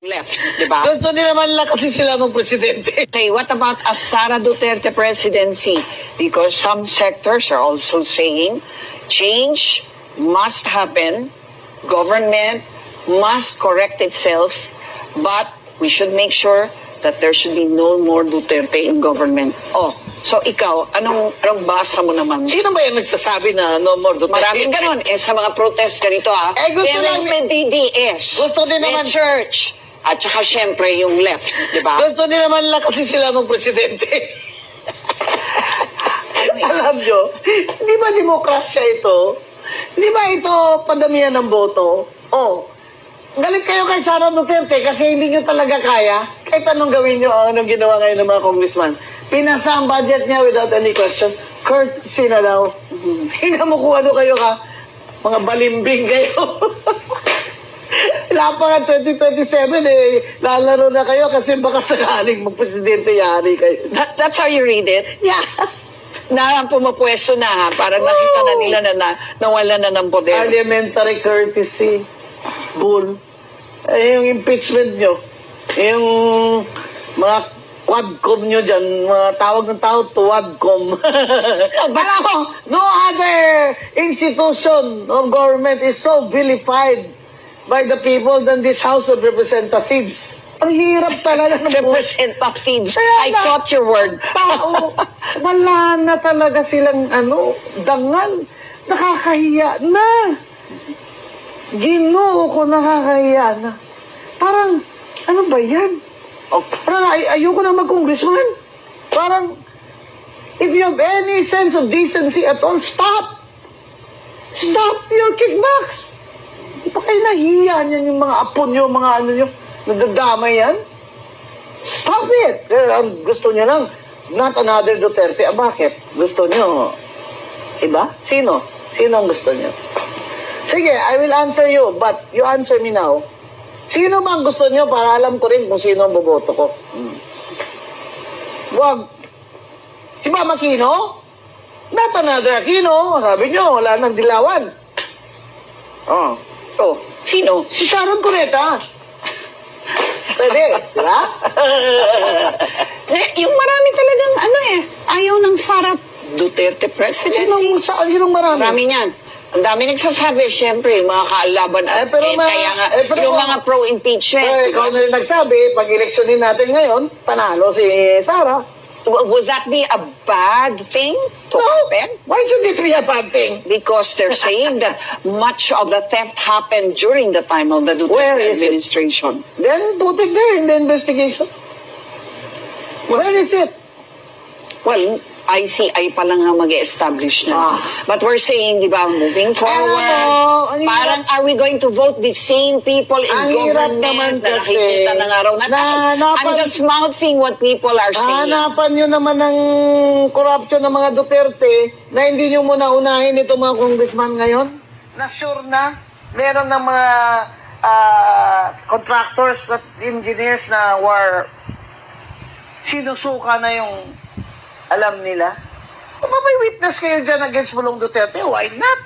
left, di ba? Gusto din naman lang kasi sila ng presidente. Okay, what about a Sara Duterte presidency? Because some sectors are also saying change must happen, government must correct itself, but we should make sure that there should be no more Duterte in government. Oh, so ikaw, anong basa mo naman? Sino ba yung nagsasabi na no more Duterte? Maraming ganun. Sa mga protest ganito gusto lang may DDS, gusto din may naman church, at saka syempre yung left, di ba? Gusto din naman lang kasi sila ng presidente. Alam nyo, di ba demokrasya ito? Di ba ito padamihan ng boto? Oh, galit kayo kay Sara Duterte kasi hindi nyo talaga kaya. Kahit anong gawin nyo, anong ginawa ngayon ng mga congressman. Pinasa ang budget niya without any question. Courtesy na daw. Hina mo kung ano kayo ka. Mga balimbing kayo. Wala pa nga 2027 lalaro na kayo kasi baka sakaling magpresidente yari kayo. That's how you read it? Yeah. Na pumapwesto na para nakita na nila na nawala na ng poder. Parliamentary courtesy. Bull. Yung impeachment nyo. Yung mga quadcom nyo dyan, mga tawag ng tao, tuwadcom. Alam mo, no other institution of government is so vilified by the people than this House of Representatives. Ang hirap talaga ng Representatives. I caught your word. Tao, wala na talaga silang dangal. Nakakahiya na. Ginoo ko, nakakahiya na. Parang, ano ba yan? Parang ayoko na mag-congressman. Parang, if you have any sense of decency at all, stop. Stop your kickbacks. Di ba kayo nahiya niyan yung mga apo nyo, mga ano nyo, nadadamay yan? Stop it! Ang gusto nyo lang, not another Duterte. Bakit? Gusto nyo, iba? Sino? Sino ang gusto nyo? Sige, I will answer you, but you answer me now. Sino ba ang gusto nyo para alam ko rin kung sino ang boboto ko? Wag. Si Mama Aquino? Not another Aquino. Sabi nyo, wala nang dilawan. Oh, sino? Si Sharon Cuneta. Pwede, di ba? Yung marami talagang ayaw ng Sara Duterte presidency. Sinong marami? Marami niyan. Ang dami nagsasabi, syempre, yung mga kaalaban. Kaya nga, yung mga pro-impeachment. Ikaw na rin nagsabi, pag eleksyonin natin ngayon, panalo si Sara. Would that be a bad thing to happen? Why should it be a bad thing? Because they're saying that much of the theft happened during the time of the Where Duterte is it? administration. Then put it there in the investigation. Where is it? Well, ICI pa lang ang mag-establish na. But we're saying, di ba, moving forward, parang are we going to vote the same people in government na nakikita ng araw na I'm just mouthing what people are saying. Hanapan nyo naman ng corruption ng mga Duterte na hindi nyo muna unahin itong mga congressman ngayon? Na sure na meron ng mga contractors at engineers na sinusuka na yung alam nila. Kung may witness kayo dyan against Bulong Duterte, why not?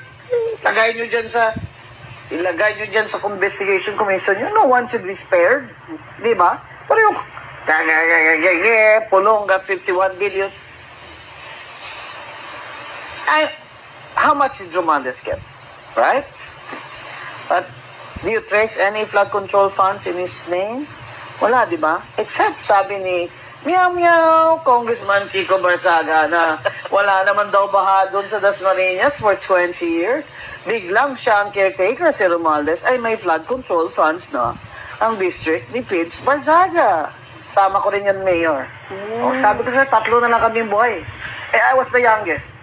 Ilagay nyo dyan sa investigation commission nyo. No one should be spared. Di ba? Pero yung Pulong got 51 billion. How much did Romualdez get? Right? But do you trace any flood control funds in his name? Wala, di ba? Except, sabi ni Meow, Congressman Kiko Barsaga na wala naman daw baha doon sa Dasmariñas for 20 years. Biglang siya ang caretaker, si Romualdez, ay may flood control funds na ang district ni Pids Barsaga. Sama ko rin yan, Mayor. Sabi ko sa tatlo na lang kaming buhay. I was the youngest.